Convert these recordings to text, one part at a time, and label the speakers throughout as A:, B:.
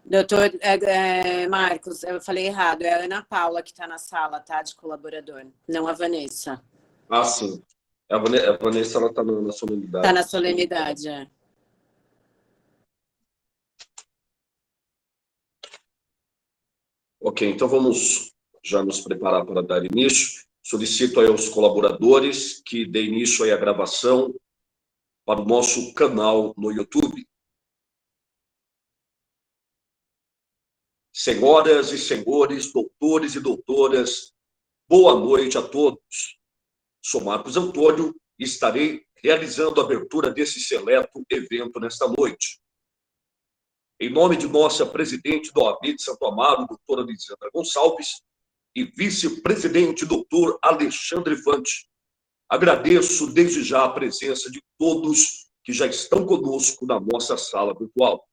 A: Doutor Marcos, eu falei errado, é a Ana Paula que está na sala, tá? De colaborador, não a Vanessa.
B: Ah, sim. A Vanessa, ela está na solenidade.
A: Está na solenidade, é.
B: Ok, então vamos já nos preparar para dar início. Solicito aí aos colaboradores que dê início aí à gravação para o nosso canal no YouTube. Senhoras e senhores, doutores e doutoras, boa noite a todos. Sou Marcos Antônio e estarei realizando a abertura desse seleto evento nesta noite. Em nome de nossa presidente da OAB de Santo Amaro, doutora Lisandra Gonçalves, e vice-presidente, doutor Alexandre Fante, agradeço desde já a presença de todos que já estão conosco na nossa sala virtual.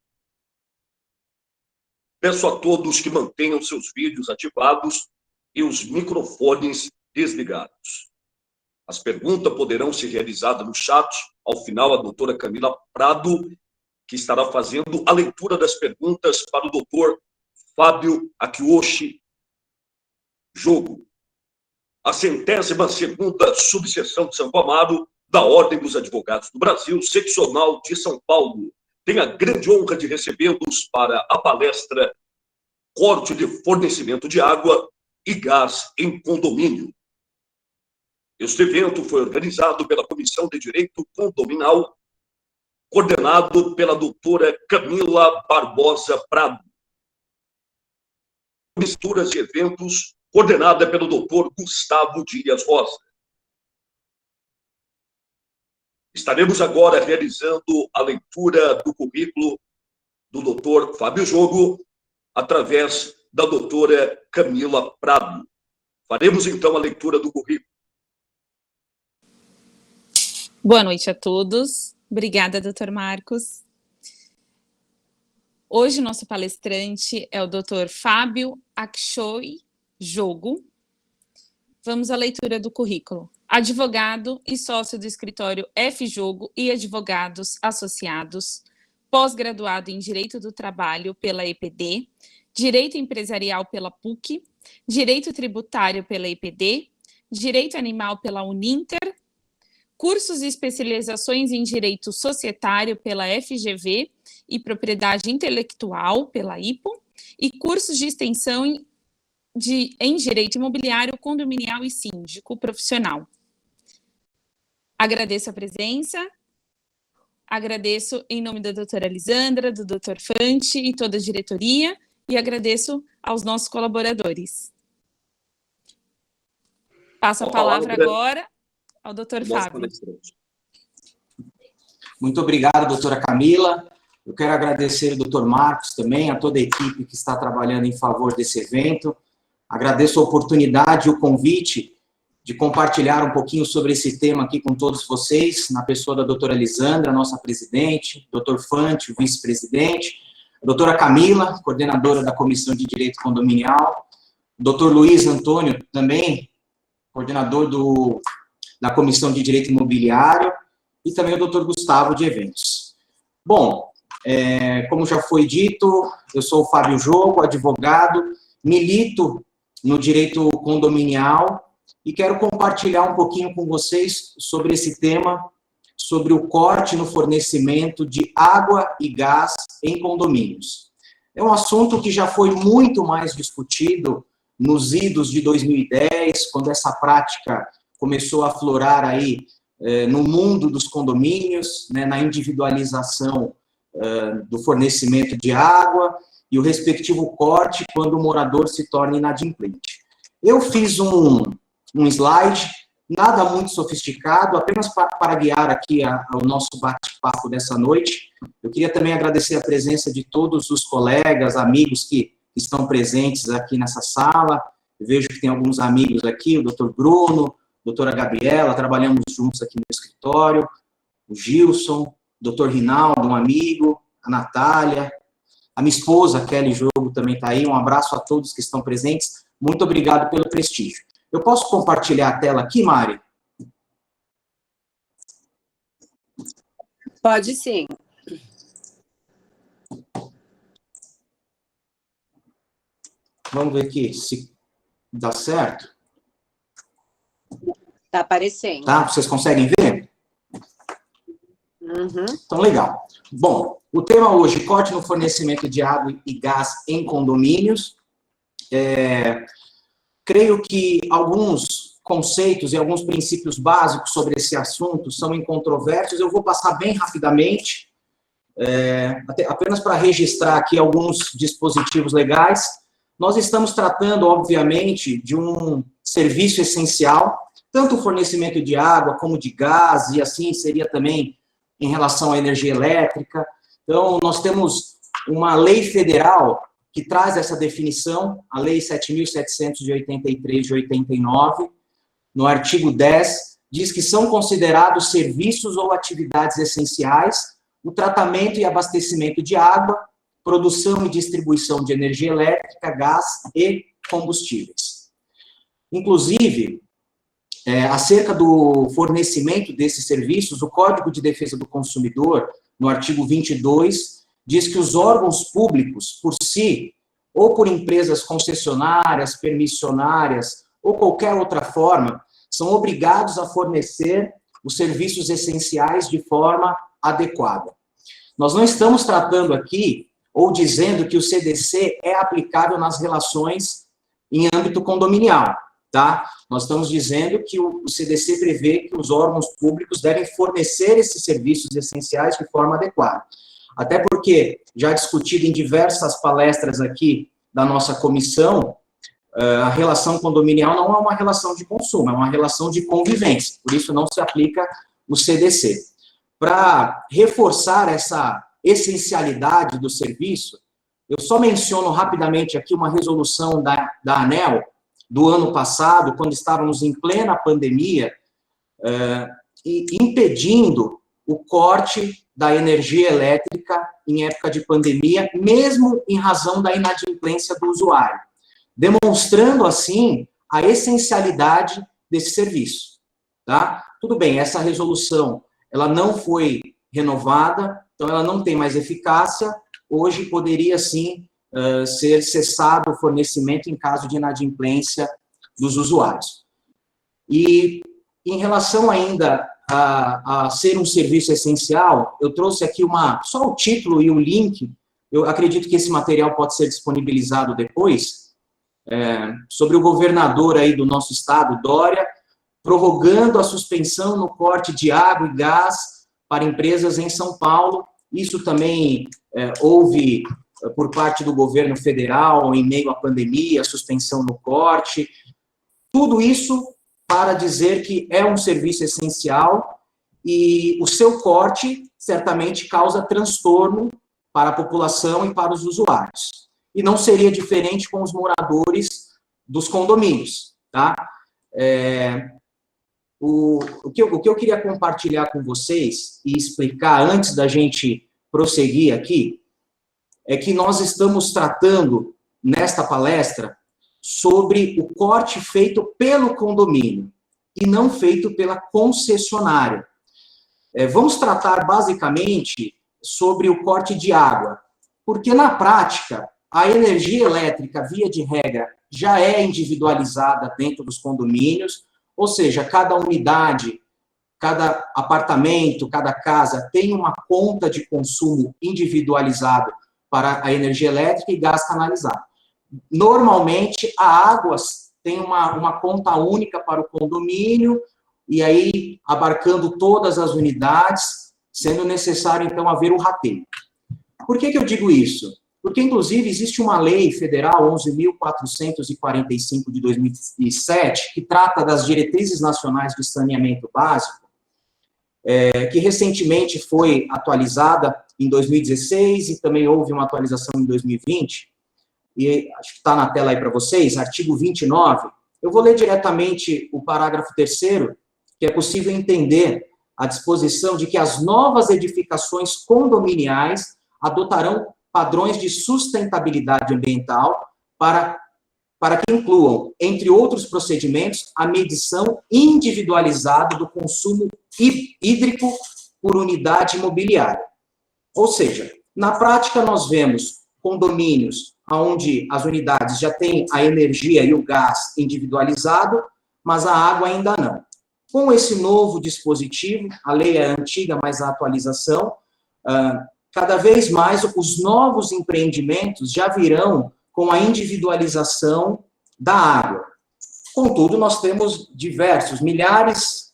B: Peço a todos que mantenham seus vídeos ativados e os microfones desligados. As perguntas poderão ser realizadas no chat. Ao final, a doutora Camila Prado, que estará fazendo a leitura das perguntas para o doutor Fábio Akiyoshi Jogo. A 102ª subseção de Santo Amaro da Ordem dos Advogados do Brasil, seccional de São Paulo, tem a grande honra de recebê-los para a palestra Corte de Fornecimento de Água e Gás em Condomínio. Este evento foi organizado pela Comissão de Direito Condominal, coordenado pela doutora Camila Barbosa Prado. Misturas de eventos, coordenada pelo doutor Gustavo Dias Rosa. Estaremos agora realizando a leitura do currículo do doutor Fábio Jogo, através da doutora Camila Prado. Faremos, então, a leitura do currículo.
C: Boa noite a todos. Obrigada, doutor Marcos. Hoje, nosso palestrante é o doutor Fábio Akiyoshi Jogo. Vamos à leitura do currículo. Advogado e sócio do escritório F. Jogo e advogados associados, pós-graduado em Direito do Trabalho pela EPD, Direito Empresarial pela PUC, Direito Tributário pela EPD, Direito Animal pela Uninter, cursos e especializações em Direito Societário pela FGV e Propriedade Intelectual pela IPO, e cursos de extensão em Direito Imobiliário, Condominial e Síndico Profissional. Agradeço a presença, agradeço em nome da doutora Lisandra, do doutor Fante e toda a diretoria, e agradeço aos nossos colaboradores. Passo a palavra agora ao doutor Fábio.
D: Muito obrigado, doutora Camila. Eu quero agradecer ao doutor Marcos também, a toda a equipe que está trabalhando em favor desse evento. Agradeço a oportunidade e o convite de compartilhar um pouquinho sobre esse tema aqui com todos vocês, na pessoa da doutora Lisandra, nossa presidente, doutor Fante, o vice-presidente, a doutora Camila, coordenadora da Comissão de Direito Condominial, o doutor Luiz Antônio, também coordenador da Comissão de Direito Imobiliário, e também o doutor Gustavo de Eventos. Bom, como já foi dito, eu sou o Fábio Jogo, advogado, milito no direito condominial e quero compartilhar um pouquinho com vocês sobre esse tema, sobre o corte no fornecimento de água e gás em condomínios. É um assunto que já foi muito mais discutido nos idos de 2010, quando essa prática começou a aflorar aí no mundo dos condomínios, né, na individualização do fornecimento de água e o respectivo corte quando o morador se torna inadimplente. Eu fiz um slide, nada muito sofisticado, apenas para guiar aqui o nosso bate-papo dessa noite. Eu queria também agradecer a presença de todos os colegas, amigos que estão presentes aqui nessa sala. Eu vejo que tem alguns amigos aqui, o doutor Bruno, a doutora Gabriela, trabalhamos juntos aqui no escritório, o Gilson, o doutor Rinaldo, um amigo, a Natália, a minha esposa, Kelly Jogo, também está aí. Um abraço a todos que estão presentes. Muito obrigado pelo prestígio. Eu posso compartilhar a tela aqui, Mari?
A: Pode sim.
D: Vamos ver aqui se dá certo.
A: Tá aparecendo.
D: Tá? Vocês conseguem ver?
A: Uhum.
D: Então, legal. Bom, o tema hoje, corte no fornecimento de água e gás em condomínios. Creio que alguns conceitos e alguns princípios básicos sobre esse assunto são incontroversos. Eu vou passar bem rapidamente, apenas para registrar aqui alguns dispositivos legais. Nós estamos tratando, obviamente, de um serviço essencial, tanto o fornecimento de água como de gás, e assim seria também em relação à energia elétrica. Então, nós temos uma lei federal que traz essa definição, a Lei 7.783 de 89, no artigo 10, diz que são considerados serviços ou atividades essenciais o tratamento e abastecimento de água, produção e distribuição de energia elétrica, gás e combustíveis. Inclusive, acerca do fornecimento desses serviços, o Código de Defesa do Consumidor, no artigo 22, diz que os órgãos públicos, por si, ou por empresas concessionárias, permissionárias, ou qualquer outra forma, são obrigados a fornecer os serviços essenciais de forma adequada. Nós não estamos tratando aqui, ou dizendo que o CDC é aplicável nas relações em âmbito condominial, tá? Nós estamos dizendo que o CDC prevê que os órgãos públicos devem fornecer esses serviços essenciais de forma adequada. Até porque, já discutido em diversas palestras aqui da nossa comissão, a relação condominial não é uma relação de consumo, é uma relação de convivência, por isso não se aplica o CDC. Para reforçar essa essencialidade do serviço, eu só menciono rapidamente aqui uma resolução da ANEEL, do ano passado, quando estávamos em plena pandemia, impedindo o corte da energia elétrica em época de pandemia, mesmo em razão da inadimplência do usuário, demonstrando, assim, a essencialidade desse serviço, tá? Tudo bem, essa resolução, ela não foi renovada, então ela não tem mais eficácia, hoje poderia, sim, ser cessado o fornecimento em caso de inadimplência dos usuários. E, em relação ainda a ser um serviço essencial, eu trouxe aqui só o título e o link, eu acredito que esse material pode ser disponibilizado depois, sobre o governador aí do nosso estado, Dória, prorrogando a suspensão no corte de água e gás para empresas em São Paulo. Isso também houve por parte do governo federal, em meio à pandemia, suspensão no corte. Tudo isso para dizer que é um serviço essencial e o seu corte certamente causa transtorno para a população e para os usuários. E não seria diferente com os moradores dos condomínios, tá? O que eu queria compartilhar com vocês e explicar antes da gente prosseguir aqui, é que nós estamos tratando, nesta palestra, sobre o corte feito pelo condomínio e não feito pela concessionária. Vamos tratar, basicamente, sobre o corte de água, porque, na prática, a energia elétrica, via de regra, já é individualizada dentro dos condomínios, ou seja, cada unidade, cada apartamento, cada casa tem uma conta de consumo individualizado para a energia elétrica e gás canalizado. Normalmente, a água tem uma conta única para o condomínio, e aí abarcando todas as unidades, sendo necessário, então, haver o rateio. Por que eu digo isso? Porque, inclusive, existe uma lei federal, 11.445 de 2007, que trata das diretrizes nacionais de saneamento básico, que recentemente foi atualizada em 2016 e também houve uma atualização em 2020, e acho que está na tela aí para vocês, artigo 29. Eu vou ler diretamente o parágrafo 3º, que é possível entender a disposição de que as novas edificações condominiais adotarão padrões de sustentabilidade ambiental para que incluam, entre outros procedimentos, a medição individualizada do consumo hídrico por unidade imobiliária. Ou seja, na prática nós vemos condomínios onde as unidades já têm a energia e o gás individualizado, mas a água ainda não. Com esse novo dispositivo, a lei é antiga, mas a atualização, cada vez mais os novos empreendimentos já virão com a individualização da água. Contudo, nós temos milhares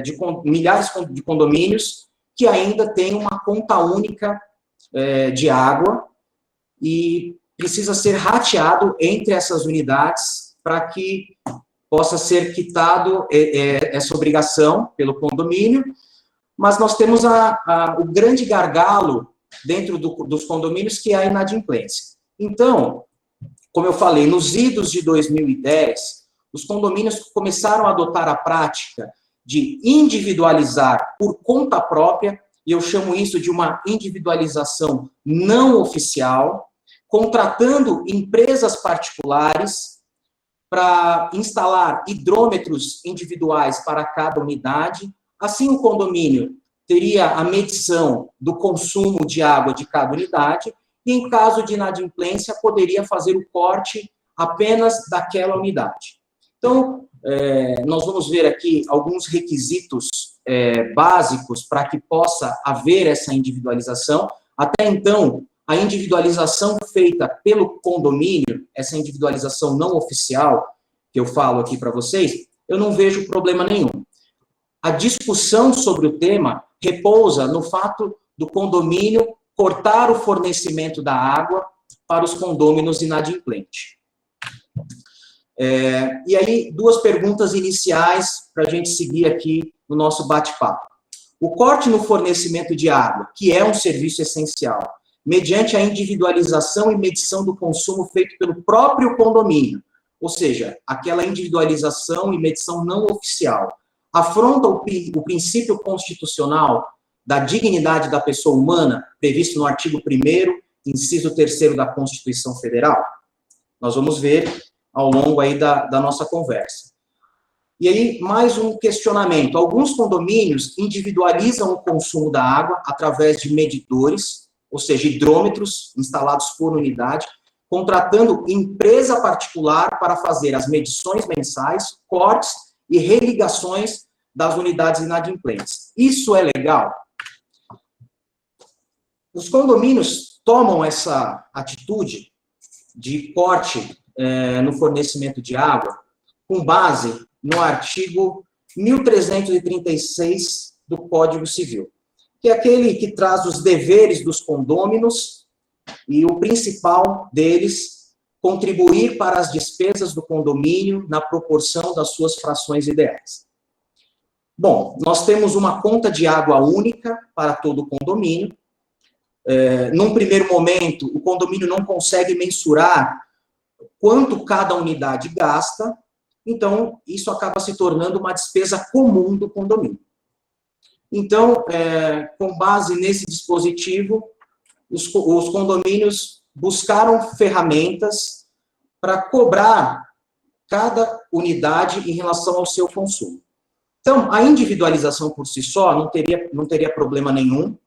D: de condomínios que ainda têm uma conta única de água e precisa ser rateado entre essas unidades para que possa ser quitado essa obrigação pelo condomínio, mas nós temos o grande gargalo dentro dos condomínios, que é a inadimplência. Então, como eu falei, nos idos de 2010, os condomínios começaram a adotar a prática de individualizar por conta própria, e eu chamo isso de uma individualização não oficial, contratando empresas particulares para instalar hidrômetros individuais para cada unidade. Assim, o condomínio teria a medição do consumo de água de cada unidade e, em caso de inadimplência, poderia fazer o corte apenas daquela unidade. Então, nós vamos ver aqui alguns requisitos básicos para que possa haver essa individualização. Até então, a individualização feita pelo condomínio, essa individualização não oficial, que eu falo aqui para vocês, eu não vejo problema nenhum. A discussão sobre o tema repousa no fato do condomínio cortar o fornecimento da água para os condôminos inadimplentes. E aí, duas perguntas iniciais para a gente seguir aqui no nosso bate-papo. O corte no fornecimento de água, que é um serviço essencial, mediante a individualização e medição do consumo feito pelo próprio condomínio, ou seja, aquela individualização e medição não oficial, afronta o princípio constitucional da dignidade da pessoa humana, previsto no artigo 1º, inciso 3º da Constituição Federal? Nós vamos ver ao longo aí da nossa conversa. E aí, mais um questionamento. Alguns condomínios individualizam o consumo da água através de medidores, ou seja, hidrômetros instalados por unidade, contratando empresa particular para fazer as medições mensais, cortes e religações das unidades inadimplentes. Isso é legal? Os condomínios tomam essa atitude de corte no fornecimento de água com base no artigo 1336 do Código Civil, que é aquele que traz os deveres dos condôminos e o principal deles, contribuir para as despesas do condomínio na proporção das suas frações ideais. Bom, nós temos uma conta de água única para todo o condomínio. Num primeiro momento, o condomínio não consegue mensurar quanto cada unidade gasta, então isso acaba se tornando uma despesa comum do condomínio. Então, com base nesse dispositivo, os condomínios buscaram ferramentas para cobrar cada unidade em relação ao seu consumo. Então, a individualização por si só não teria problema nenhum,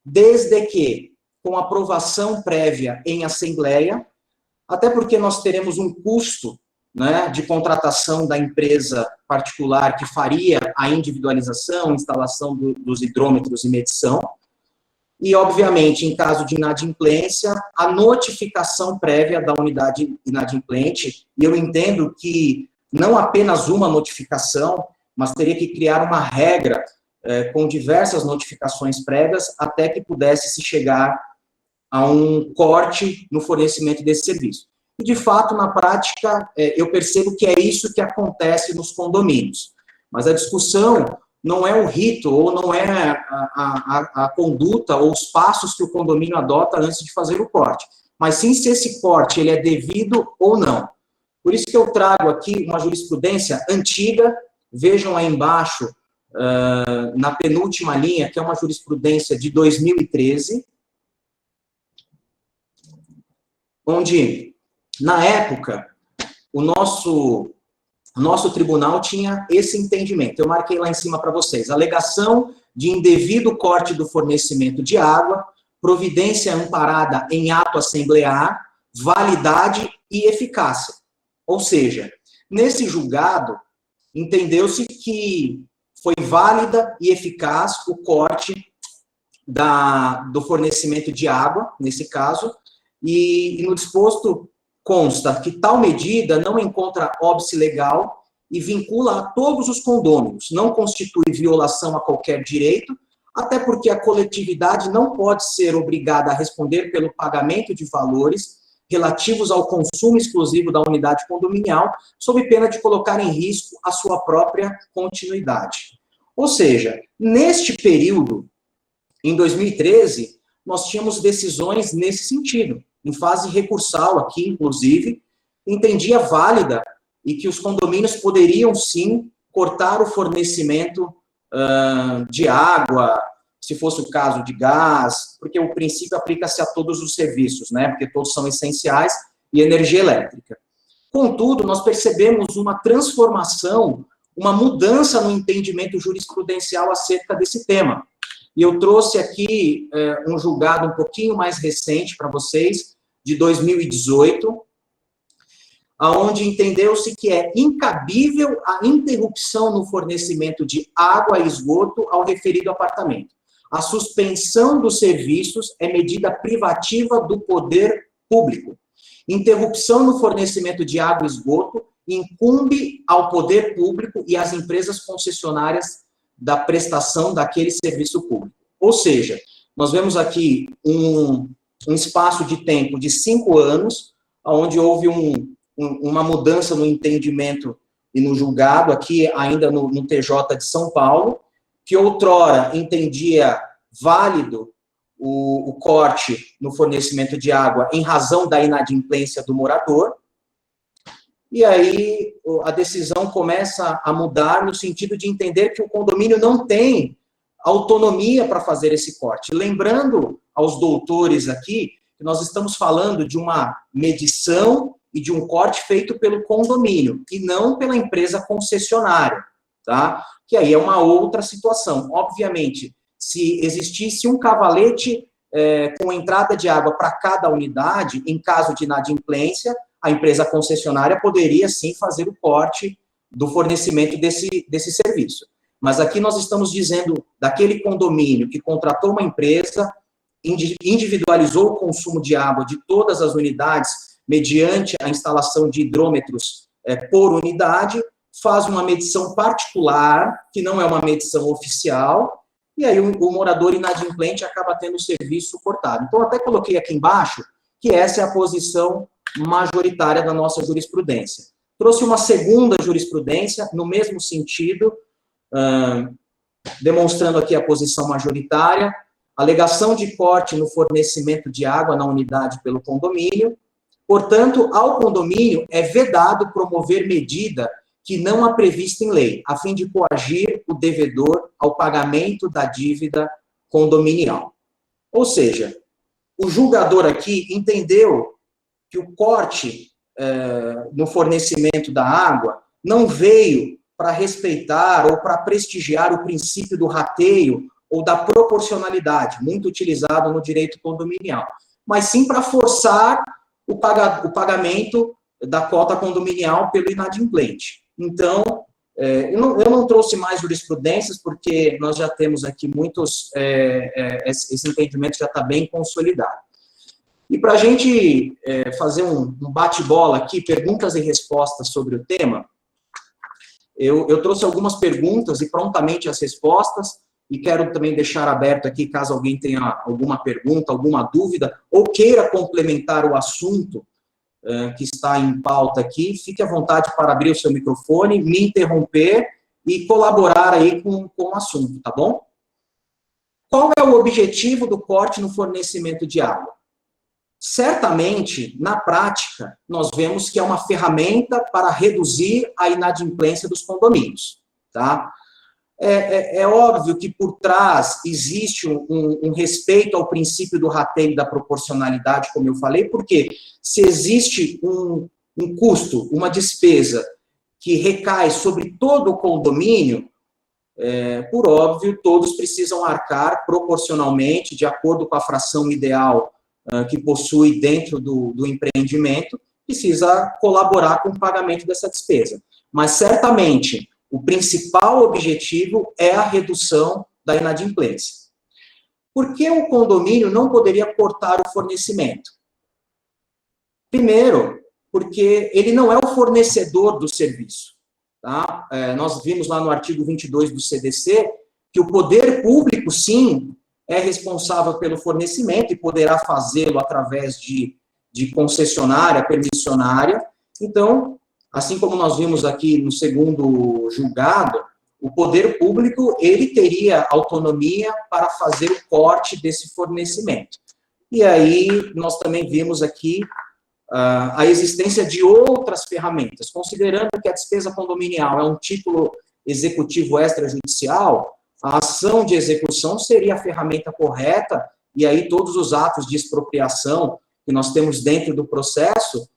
D: desde que, com aprovação prévia em assembleia, até porque nós teremos um custo, né, de contratação da empresa particular que faria a individualização, instalação dos hidrômetros e medição, e, obviamente, em caso de inadimplência, a notificação prévia da unidade inadimplente, e eu entendo que não apenas uma notificação, mas teria que criar uma regra com diversas notificações prévias até que pudesse se chegar a um corte no fornecimento desse serviço. E, de fato, na prática, eu percebo que é isso que acontece nos condomínios. Mas a discussão não é o rito, ou não é a conduta, ou os passos que o condomínio adota antes de fazer o corte, mas sim se esse corte ele é devido ou não. Por isso que eu trago aqui uma jurisprudência antiga, vejam aí embaixo, na penúltima linha, que é uma jurisprudência de 2013, onde, na época, o nosso tribunal tinha esse entendimento. Eu marquei lá em cima para vocês. Alegação de indevido corte do fornecimento de água, providência amparada em ato assemblear, validade e eficácia. Ou seja, nesse julgado, entendeu-se que foi válida e eficaz o corte do fornecimento de água, nesse caso, e no disposto consta que tal medida não encontra óbice legal e vincula a todos os condôminos, não constitui violação a qualquer direito, até porque a coletividade não pode ser obrigada a responder pelo pagamento de valores relativos ao consumo exclusivo da unidade condominial, sob pena de colocar em risco a sua própria continuidade. Ou seja, neste período, em 2013, nós tínhamos decisões nesse sentido, em fase recursal aqui, inclusive, entendia válida e que os condomínios poderiam, sim, cortar o fornecimento de água, se fosse o caso de gás, porque o princípio aplica-se a todos os serviços, né, porque todos são essenciais, e energia elétrica. Contudo, nós percebemos uma transformação, uma mudança no entendimento jurisprudencial acerca desse tema. E eu trouxe aqui um julgado um pouquinho mais recente para vocês, de 2018, onde entendeu-se que é incabível a interrupção no fornecimento de água e esgoto ao referido apartamento. A suspensão dos serviços é medida privativa do poder público. Interrupção no fornecimento de água e esgoto incumbe ao poder público e às empresas concessionárias da prestação daquele serviço público. Ou seja, nós vemos aqui um espaço de tempo de 5 anos, onde houve uma mudança no entendimento e no julgado, aqui ainda no TJ de São Paulo, que outrora entendia válido o corte no fornecimento de água em razão da inadimplência do morador, e aí a decisão começa a mudar no sentido de entender que o condomínio não tem autonomia para fazer esse corte. Lembrando aos doutores aqui que nós estamos falando de uma medição e de um corte feito pelo condomínio, e não pela empresa concessionária, tá? Que aí é uma outra situação. Obviamente, se existisse um cavalete com entrada de água para cada unidade, em caso de inadimplência, a empresa concessionária poderia, sim, fazer o corte do fornecimento desse serviço. Mas aqui nós estamos dizendo daquele condomínio que contratou uma empresa, individualizou o consumo de água de todas as unidades mediante a instalação de hidrômetros por unidade, faz uma medição particular, que não é uma medição oficial, e aí o morador inadimplente acaba tendo o serviço cortado. Então, até coloquei aqui embaixo que essa é a posição majoritária da nossa jurisprudência. Trouxe uma segunda jurisprudência, no mesmo sentido, demonstrando aqui a posição majoritária, alegação de corte no fornecimento de água na unidade pelo condomínio. Portanto, ao condomínio é vedado promover medida que não há prevista em lei, a fim de coagir o devedor ao pagamento da dívida condominial. Ou seja, o julgador aqui entendeu que o corte no fornecimento da água não veio para respeitar ou para prestigiar o princípio do rateio ou da proporcionalidade, muito utilizado no direito condominial, mas sim para forçar o pagamento da cota condominial pelo inadimplente. Então, eu não trouxe mais jurisprudências, porque nós já temos aqui muitos, esse entendimento já está bem consolidado. E para a gente fazer um bate-bola aqui, perguntas e respostas sobre o tema, eu trouxe algumas perguntas e prontamente as respostas, e quero também deixar aberto aqui, caso alguém tenha alguma pergunta, alguma dúvida, ou queira complementar o assunto que está em pauta aqui, fique à vontade para abrir o seu microfone, me interromper e colaborar aí com o assunto, tá bom? Qual é o objetivo do corte no fornecimento de água? Certamente, na prática, nós vemos que é uma ferramenta para reduzir a inadimplência dos condomínios, tá? É óbvio que por trás existe um respeito ao princípio do rateio e da proporcionalidade, como eu falei, porque se existe um custo, uma despesa que recai sobre todo o condomínio, por óbvio, todos precisam arcar proporcionalmente, de acordo com a fração ideal que possui dentro do empreendimento, precisa colaborar com o pagamento dessa despesa. Mas, certamente, o principal objetivo é a redução da inadimplência. Por que o condomínio não poderia cortar o fornecimento? Primeiro, porque ele não é o fornecedor do serviço. Tá? Nós vimos lá no artigo 22 do CDC que o poder público, sim, é responsável pelo fornecimento e poderá fazê-lo através de concessionária, permissionária. Então, assim como nós vimos aqui no segundo julgado, o poder público, ele teria autonomia para fazer o corte desse fornecimento. E aí, nós também vimos aqui a existência de outras ferramentas. Considerando que a despesa condominial é um título executivo extrajudicial, a ação de execução seria a ferramenta correta, e aí todos os atos de expropriação que nós temos dentro do processo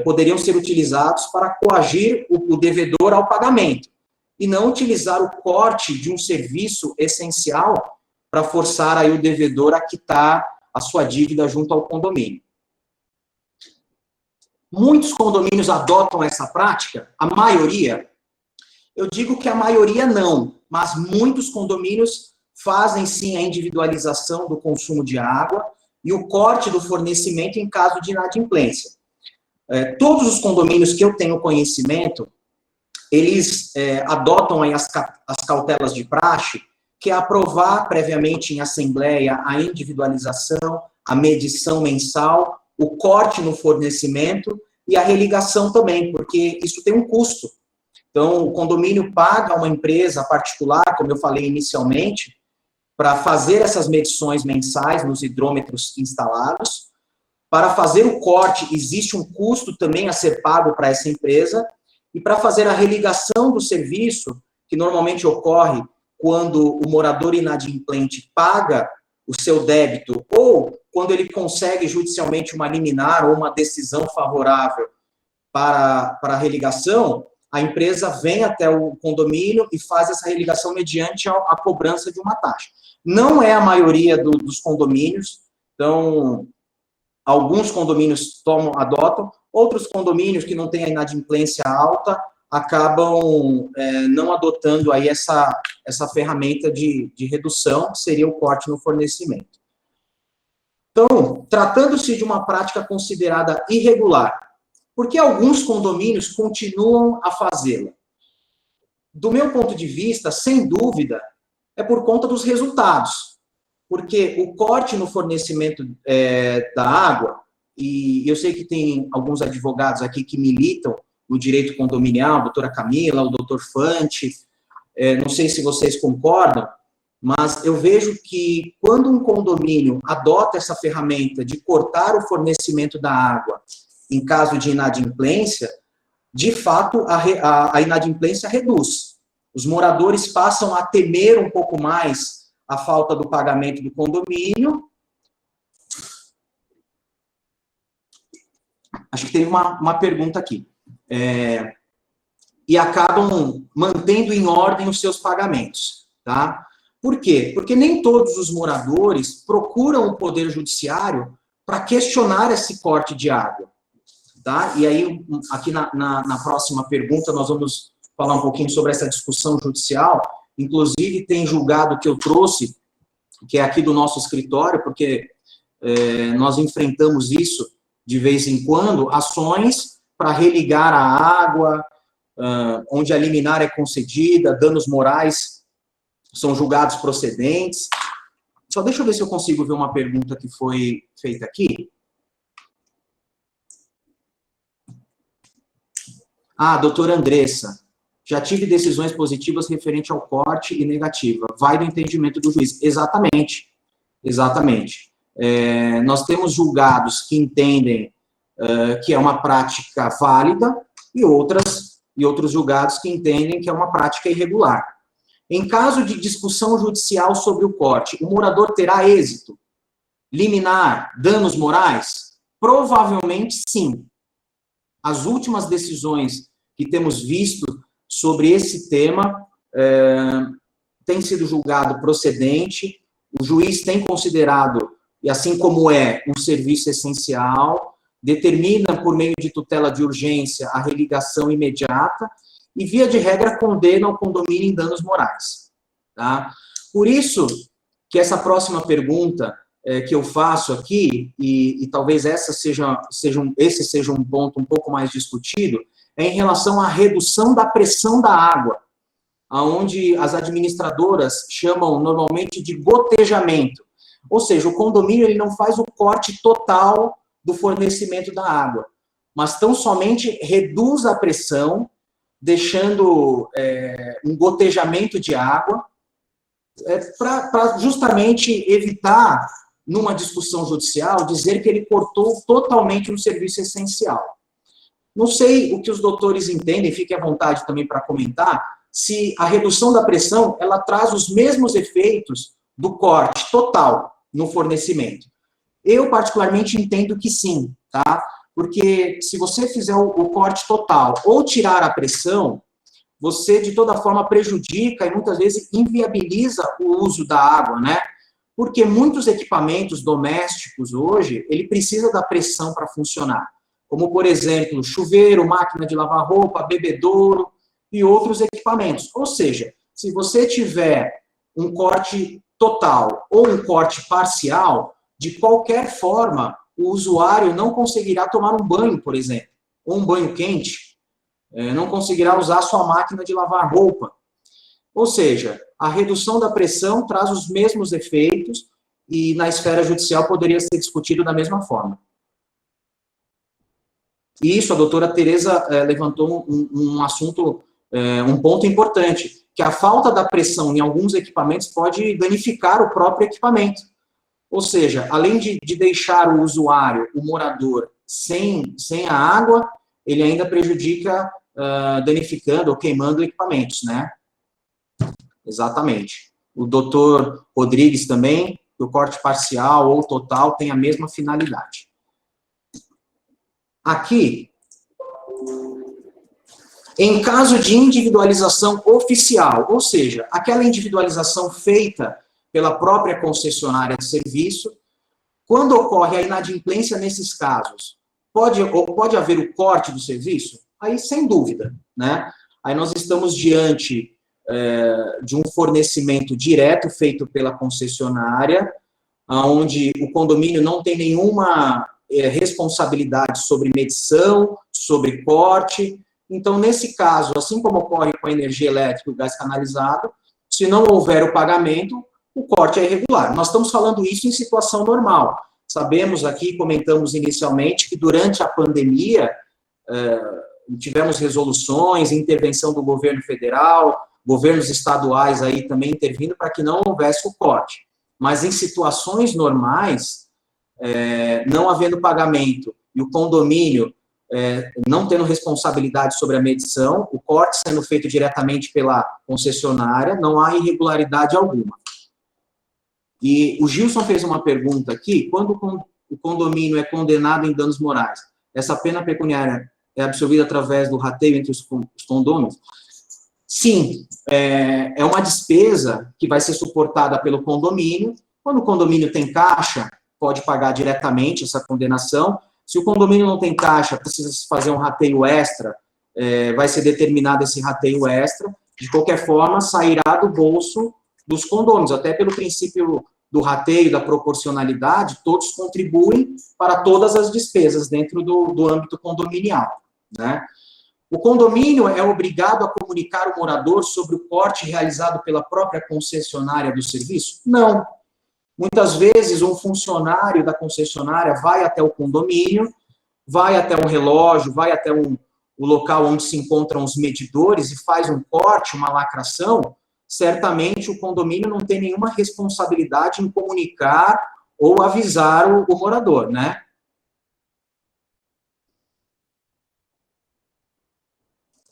D: poderiam ser utilizados para coagir o devedor ao pagamento, e não utilizar o corte de um serviço essencial para forçar aí o devedor a quitar a sua dívida junto ao condomínio. Muitos condomínios adotam essa prática, a maioria. Eu digo que a maioria não, mas muitos condomínios fazem sim a individualização do consumo de água e o corte do fornecimento em caso de inadimplência. Todos os condomínios que eu tenho conhecimento, eles adotam aí as cautelas de praxe, que é aprovar previamente em assembleia a individualização, a medição mensal, o corte no fornecimento e a religação também, porque isso tem um custo. Então, o condomínio paga a uma empresa particular, como eu falei inicialmente, para fazer essas medições mensais nos hidrômetros instalados. Para fazer o corte, existe um custo também a ser pago para essa empresa, e para fazer a religação do serviço, que normalmente ocorre quando o morador inadimplente paga o seu débito, ou quando ele consegue judicialmente uma liminar ou uma decisão favorável para a religação, a empresa vem até o condomínio e faz essa religação mediante a cobrança de uma taxa. Não é a maioria dos condomínios, então, alguns condomínios adotam, outros condomínios que não têm a inadimplência alta acabam não adotando aí essa ferramenta de redução, que seria o corte no fornecimento. Então, tratando-se de uma prática considerada irregular, por que alguns condomínios continuam a fazê-la? Do meu ponto de vista, sem dúvida, é por conta dos resultados. Porque o corte no fornecimento da água, e eu sei que tem alguns advogados aqui que militam no direito condominial, a doutora Camila, o doutor Fante, não sei se vocês concordam, mas eu vejo que quando um condomínio adota essa ferramenta de cortar o fornecimento da água em caso de inadimplência, de fato, a inadimplência reduz. Os moradores passam a temer um pouco mais a falta do pagamento do condomínio. Acho que teve uma pergunta aqui. E acabam mantendo em ordem os seus pagamentos, tá? Por quê? Porque nem todos os moradores procuram o Poder Judiciário para questionar esse corte de água, tá? E aí, aqui na próxima pergunta, nós vamos falar um pouquinho sobre essa discussão judicial. Inclusive, tem julgado que eu trouxe, que é aqui do nosso escritório, porque nós enfrentamos isso de vez em quando, ações para religar a água, onde a liminar é concedida, danos morais são julgados procedentes. Só deixa eu ver se eu consigo ver uma pergunta que foi feita aqui. Doutora Andressa, já tive decisões positivas referente ao corte e negativa. Vai do entendimento do juiz. Exatamente. Exatamente. Nós temos julgados que entendem que é uma prática válida e outros julgados que entendem que é uma prática irregular. Em caso de discussão judicial sobre o corte, o morador terá êxito? Liminar, danos morais? Provavelmente sim. As últimas decisões que temos visto sobre esse tema têm sido julgado procedente, o juiz tem considerado e assim como é um serviço essencial, determina por meio de tutela de urgência a religação imediata e, via de regra, condena o condomínio em danos morais. Tá? Por isso que essa próxima pergunta que eu faço aqui, e talvez esse seja um ponto um pouco mais discutido, é em relação à redução da pressão da água, onde as administradoras chamam normalmente de gotejamento. Ou seja, o condomínio ele não faz o corte total do fornecimento da água, mas tão somente reduz a pressão, deixando um gotejamento de água, para justamente evitar, numa discussão judicial, dizer que ele cortou totalmente um serviço essencial. Não sei o que os doutores entendem, fiquem à vontade também para comentar, se a redução da pressão, ela traz os mesmos efeitos do corte total no fornecimento. Eu, particularmente, entendo que sim, tá? Porque se você fizer o corte total ou tirar a pressão, você, de toda forma, prejudica e, muitas vezes, inviabiliza o uso da água, né? Porque muitos equipamentos domésticos, hoje, ele precisa da pressão para funcionar. Como, por exemplo, chuveiro, máquina de lavar roupa, bebedouro e outros equipamentos. Ou seja, se você tiver um corte total ou um corte parcial, de qualquer forma, o usuário não conseguirá tomar um banho, por exemplo, ou um banho quente, não conseguirá usar sua máquina de lavar roupa. Ou seja, a redução da pressão traz os mesmos efeitos e na esfera judicial poderia ser discutido da mesma forma. E isso, a doutora Tereza levantou um assunto, um ponto importante, que a falta da pressão em alguns equipamentos pode danificar o próprio equipamento. Ou seja, além de deixar o usuário, o morador, sem a água, ele ainda prejudica, danificando ou queimando equipamentos, né? Exatamente. O doutor Rodrigues também, o corte parcial ou total tem a mesma finalidade. Aqui, em caso de individualização oficial, ou seja, aquela individualização feita pela própria concessionária de serviço, quando ocorre a inadimplência nesses casos, pode haver o corte do serviço? Aí, sem dúvida, né? Aí nós estamos diante de um fornecimento direto feito pela concessionária, onde o condomínio não tem nenhuma responsabilidade sobre medição, sobre corte. Então, nesse caso, assim como ocorre com a energia elétrica e o gás canalizado, se não houver o pagamento, o corte é irregular. Nós estamos falando isso em situação normal. Sabemos aqui, comentamos inicialmente, que durante a pandemia, tivemos resoluções, intervenção do governo federal, governos estaduais aí também intervindo para que não houvesse o corte. Mas em situações normais, não havendo pagamento e o condomínio não tendo responsabilidade sobre a medição, o corte sendo feito diretamente pela concessionária, não há irregularidade alguma. E o Gilson fez uma pergunta aqui, quando o condomínio é condenado em danos morais, essa pena pecuniária é absorvida através do rateio entre os condôminos? Sim, é uma despesa que vai ser suportada pelo condomínio. Quando o condomínio tem caixa, pode pagar diretamente essa condenação. Se o condomínio não tem caixa, precisa fazer um rateio extra, vai ser determinado esse rateio extra. De qualquer forma, sairá do bolso dos condôminos, até pelo princípio do rateio, da proporcionalidade, todos contribuem para todas as despesas dentro do âmbito condominial, né? O condomínio é obrigado a comunicar o morador sobre o corte realizado pela própria concessionária do serviço? Não. Muitas vezes, um funcionário da concessionária vai até o condomínio, vai até um relógio, vai até o local onde se encontram os medidores e faz um corte, uma lacração. Certamente, o condomínio não tem nenhuma responsabilidade em comunicar ou avisar o morador, né?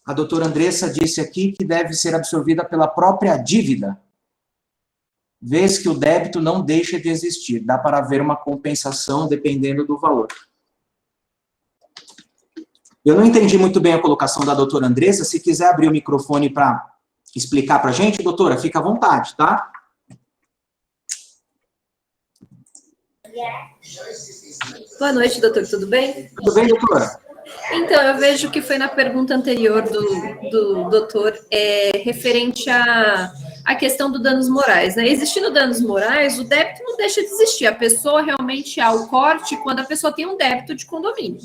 D: A doutora Andressa disse aqui que deve ser absorvida pela própria dívida, vez que o débito não deixa de existir. Dá para haver uma compensação dependendo do valor. Eu não entendi muito bem a colocação da doutora Andressa. Se quiser abrir o microfone para explicar para a gente, doutora, fica à vontade, tá?
E: Boa noite, doutor, tudo bem?
D: Tudo bem, doutora?
E: Então, eu vejo que foi na pergunta anterior do doutor, referente à questão do danos morais, né? Existindo danos morais, o débito não deixa de existir. A pessoa realmente há o corte quando a pessoa tem um débito de condomínio.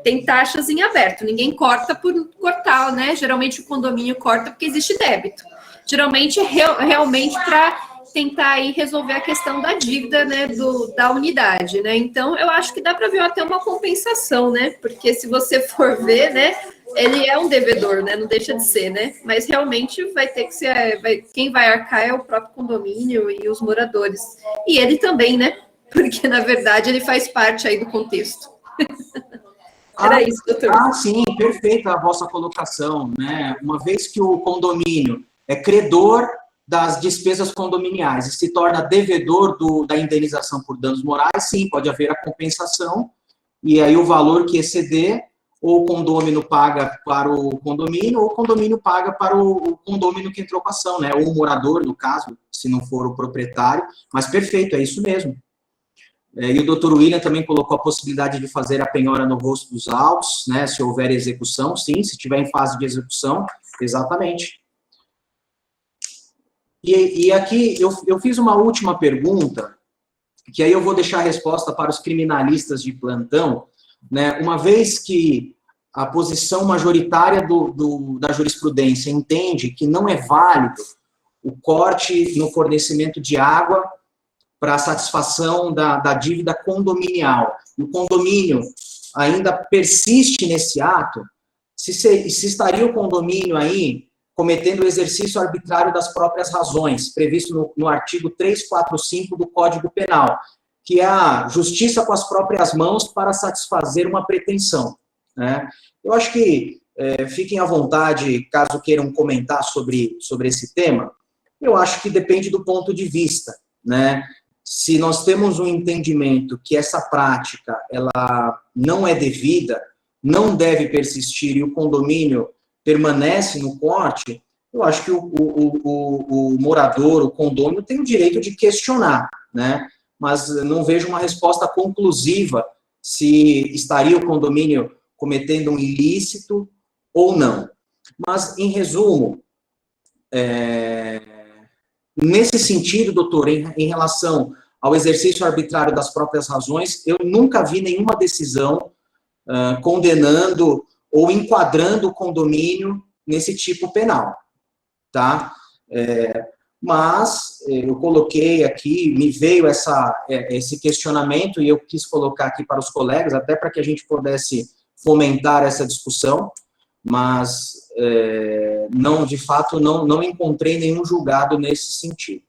E: Tem taxas em aberto, ninguém corta por cortar, né? Geralmente o condomínio corta porque existe débito. Geralmente, realmente para tentar aí resolver a questão da dívida, né, da unidade, né? Então, eu acho que dá para ver até uma compensação, né? Porque se você for ver, né, ele é um devedor, né? Não deixa de ser, né? Mas realmente vai ter que ser, quem vai arcar é o próprio condomínio e os moradores. E ele também, né? Porque na verdade ele faz parte aí do contexto. Era isso, doutor.
D: Sim, perfeita a vossa colocação, né? Uma vez que o condomínio é credor das despesas condominiais e se torna devedor da indenização por danos morais, sim, pode haver a compensação, e aí o valor que exceder, ou o condômino paga para o condomínio, ou o condomínio paga para o condômino que entrou com a ação, né? Ou o morador, no caso, se não for o proprietário, mas perfeito, é isso mesmo. E o doutor William também colocou a possibilidade de fazer a penhora no rosto dos autos, né? Se houver execução, sim, se estiver em fase de execução, exatamente. E aqui eu fiz uma última pergunta, que aí eu vou deixar a resposta para os criminalistas de plantão, né? Uma vez que a posição majoritária da jurisprudência entende que não é válido o corte no fornecimento de água para a satisfação da dívida condominial, e o condomínio ainda persiste nesse ato, se estaria o condomínio aí cometendo o exercício arbitrário das próprias razões, previsto no artigo 345 do Código Penal, que é a justiça com as próprias mãos para satisfazer uma pretensão, né? Eu acho que fiquem à vontade, caso queiram comentar sobre esse tema. Eu acho que depende do ponto de vista, né? Se nós temos um entendimento que essa prática ela não é devida, não deve persistir e o condomínio permanece no corte, eu acho que o morador, o condômino, tem o direito de questionar, né? Mas não vejo uma resposta conclusiva se estaria o condomínio cometendo um ilícito ou não. Mas, em resumo, nesse sentido, doutor, em relação ao exercício arbitrário das próprias razões, eu nunca vi nenhuma decisão condenando ou enquadrando o condomínio nesse tipo penal, tá? Mas eu coloquei aqui, me veio esse questionamento e eu quis colocar aqui para os colegas, até para que a gente pudesse fomentar essa discussão, mas não, de fato, não encontrei nenhum julgado nesse sentido.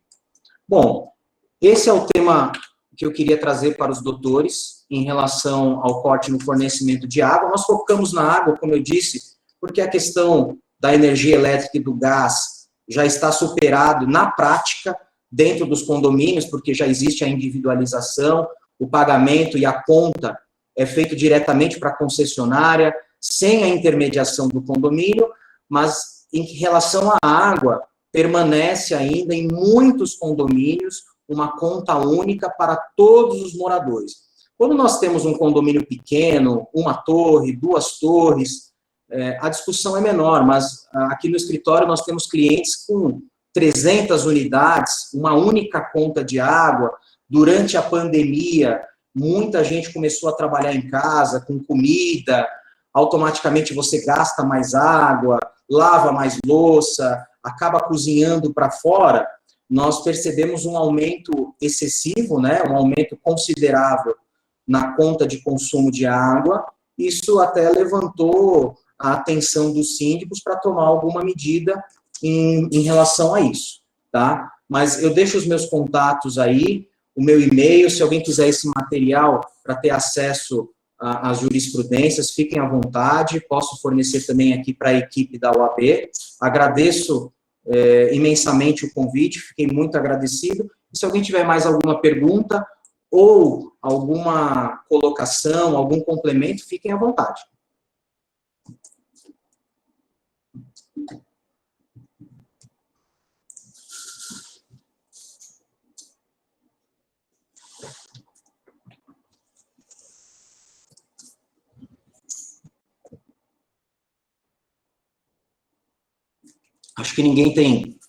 D: Bom, esse é o tema que eu queria trazer para os doutores em relação ao corte no fornecimento de água. Nós focamos na água, como eu disse, porque a questão da energia elétrica e do gás já está superado na prática dentro dos condomínios, porque já existe a individualização, o pagamento e a conta é feito diretamente para a concessionária, sem a intermediação do condomínio, mas em relação à água, permanece ainda em muitos condomínios uma conta única para todos os moradores. Quando nós temos um condomínio pequeno, uma torre, duas torres, a discussão é menor, mas aqui no escritório nós temos clientes com 300 unidades, uma única conta de água. Durante a pandemia, muita gente começou a trabalhar em casa, com comida, automaticamente você gasta mais água, lava mais louça, acaba cozinhando para fora. Nós percebemos um aumento excessivo, né, um aumento considerável na conta de consumo de água. Isso até levantou a atenção dos síndicos para tomar alguma medida em relação a isso, tá? Mas eu deixo os meus contatos aí, o meu e-mail, se alguém quiser esse material para ter acesso às jurisprudências, fiquem à vontade, posso fornecer também aqui para a equipe da OAB. Agradeço imensamente o convite, fiquei muito agradecido. E se alguém tiver mais alguma pergunta ou alguma colocação, algum complemento, fiquem à vontade. Acho que ninguém tem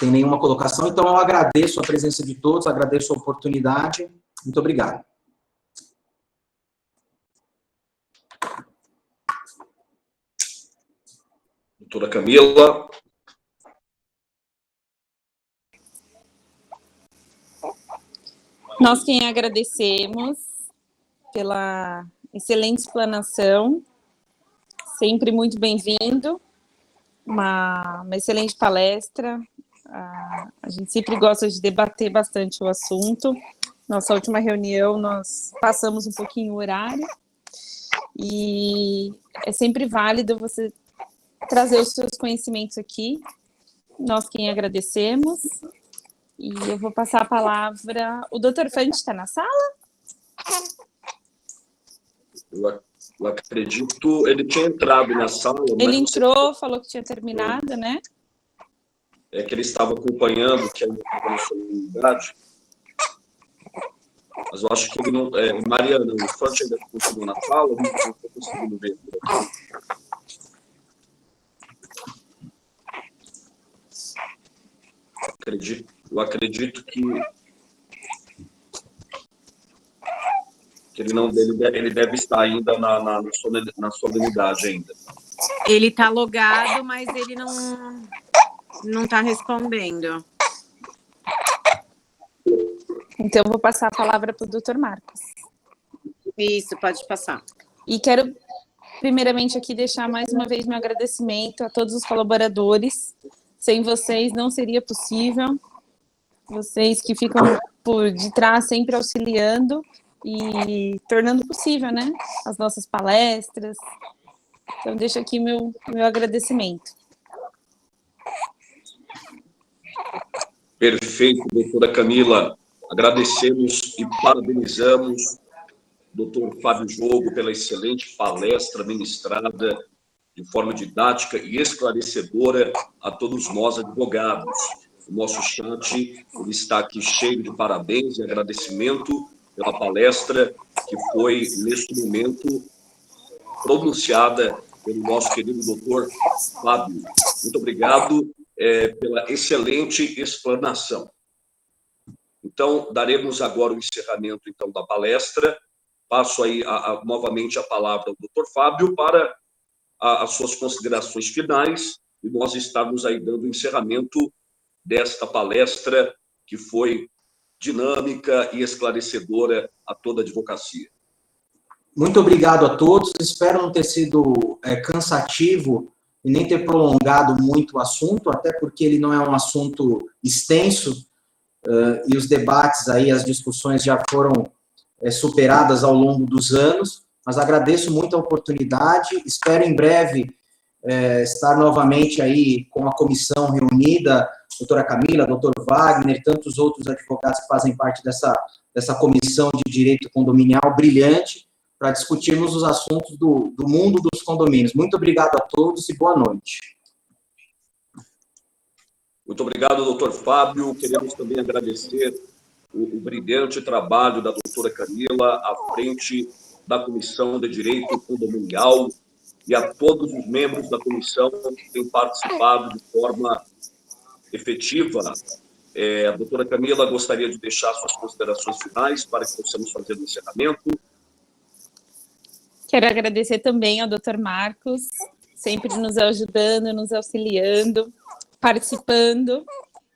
D: nenhuma colocação, então eu agradeço a presença de todos, agradeço a oportunidade. Muito obrigado.
B: Doutora Camila.
C: Nós quem agradecemos pela excelente explanação, sempre muito bem-vindo, uma excelente palestra, a gente sempre gosta de debater bastante o assunto. Nossa última reunião, nós passamos um pouquinho o horário, e é sempre válido você trazer os seus conhecimentos aqui. Nós quem agradecemos, e eu vou passar a palavra. O doutor Fante está na sala?
B: Eu acredito, ele tinha entrado na sala.
C: Ele entrou, falou que tinha terminado, né?
B: É que ele estava acompanhando, que ainda estava na solenidade. Mas eu acho que ele não... Mariana, o Fante ainda continua na sala, não estou conseguindo ver. Eu acredito que ele deve estar ainda na solenidade ainda.
A: Ele está logado, mas ele não está respondendo.
C: Então, eu vou passar a palavra para o doutor Marcos.
A: Isso, pode passar.
C: E quero, primeiramente, aqui deixar mais uma vez meu agradecimento a todos os colaboradores. Sem vocês não seria possível. Vocês que ficam por detrás sempre auxiliando e tornando possível, né, as nossas palestras. Então, deixo aqui meu agradecimento.
B: Perfeito, doutora Camila. Agradecemos e parabenizamos o doutor Fábio Jogo pela excelente palestra ministrada de forma didática e esclarecedora a todos nós, advogados. O nosso chat ele está aqui cheio de parabéns e agradecimento pela palestra que foi, neste momento, pronunciada pelo nosso querido doutor Fábio. Muito obrigado pela excelente explanação. Então, daremos agora o encerramento então, da palestra. Passo aí novamente a palavra ao doutor Fábio para as suas considerações finais e nós estamos aí dando o encerramento desta palestra que foi dinâmica e esclarecedora a toda a advocacia.
D: Muito obrigado a todos. Espero não ter sido cansativo e nem ter prolongado muito o assunto, até porque ele não é um assunto extenso e os debates aí, as discussões já foram superadas ao longo dos anos, mas agradeço muito a oportunidade. Espero em breve estar novamente aí com a comissão reunida, doutora Camila, doutor Wagner, tantos outros advogados que fazem parte dessa comissão de direito condominial brilhante, para discutirmos os assuntos do mundo dos condomínios. Muito obrigado a todos e boa noite.
B: Muito obrigado, doutor Fábio. Queremos também agradecer o brilhante trabalho da doutora Camila à frente da Comissão de Direito Condominial e a todos os membros da comissão que têm participado de forma efetiva. A doutora Camila gostaria de deixar suas considerações finais para que possamos fazer o encerramento.
C: Quero agradecer também ao doutor Marcos, sempre nos ajudando, nos auxiliando, participando,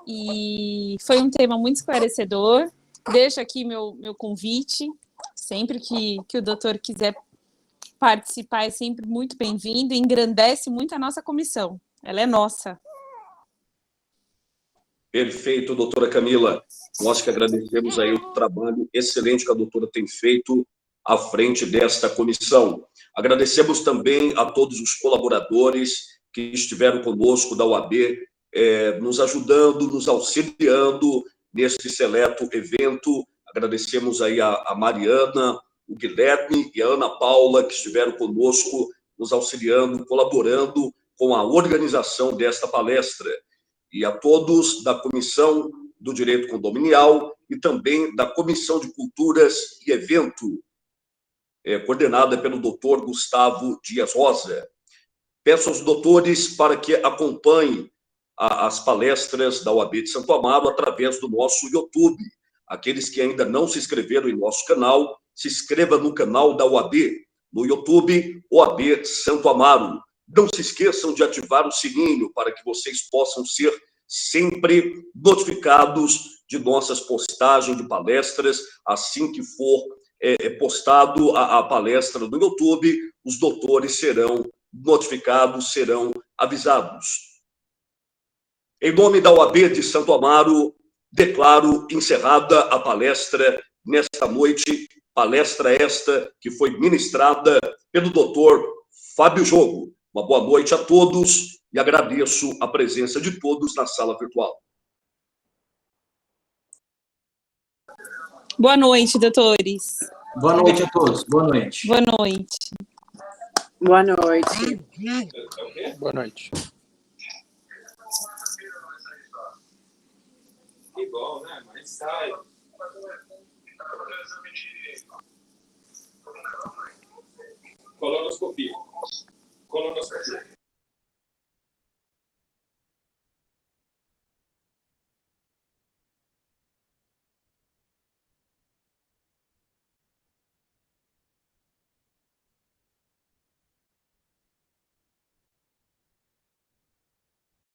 C: e foi um tema muito esclarecedor. Deixo aqui meu convite, sempre que o doutor quiser participar, é sempre muito bem-vindo, e engrandece muito a nossa comissão, ela é nossa.
B: Perfeito, doutora Camila. Nós que agradecemos aí o trabalho excelente que a doutora tem feito à frente desta comissão. Agradecemos também a todos os colaboradores que estiveram conosco da OAB, nos ajudando, nos auxiliando neste seleto evento. Agradecemos aí a Mariana, o Guilherme e a Ana Paula, que estiveram conosco, nos auxiliando, colaborando com a organização desta palestra. E a todos da Comissão do Direito Condominial e também da Comissão de Culturas e Evento, coordenada pelo doutor Gustavo Dias Rosa. Peço aos doutores para que acompanhem as palestras da OAB de Santo Amaro através do nosso YouTube. Aqueles que ainda não se inscreveram em nosso canal, se inscreva no canal da OAB, no YouTube, OAB Santo Amaro. Não se esqueçam de ativar o sininho para que vocês possam ser sempre notificados de nossas postagens de palestras. Assim que for postado a palestra no YouTube, os doutores serão notificados, serão avisados. Em nome da OAB de Santo Amaro, declaro encerrada a palestra nesta noite, palestra esta que foi ministrada pelo doutor Fábio Jogo. Uma boa noite a todos e agradeço a presença de todos na sala virtual.
C: Boa noite, doutores.
D: Boa noite a todos. Boa noite.
C: Boa noite.
A: Boa noite.
F: Boa noite.
G: Que bom, né? Mas sai. Colonoscopia. Colonoscopia.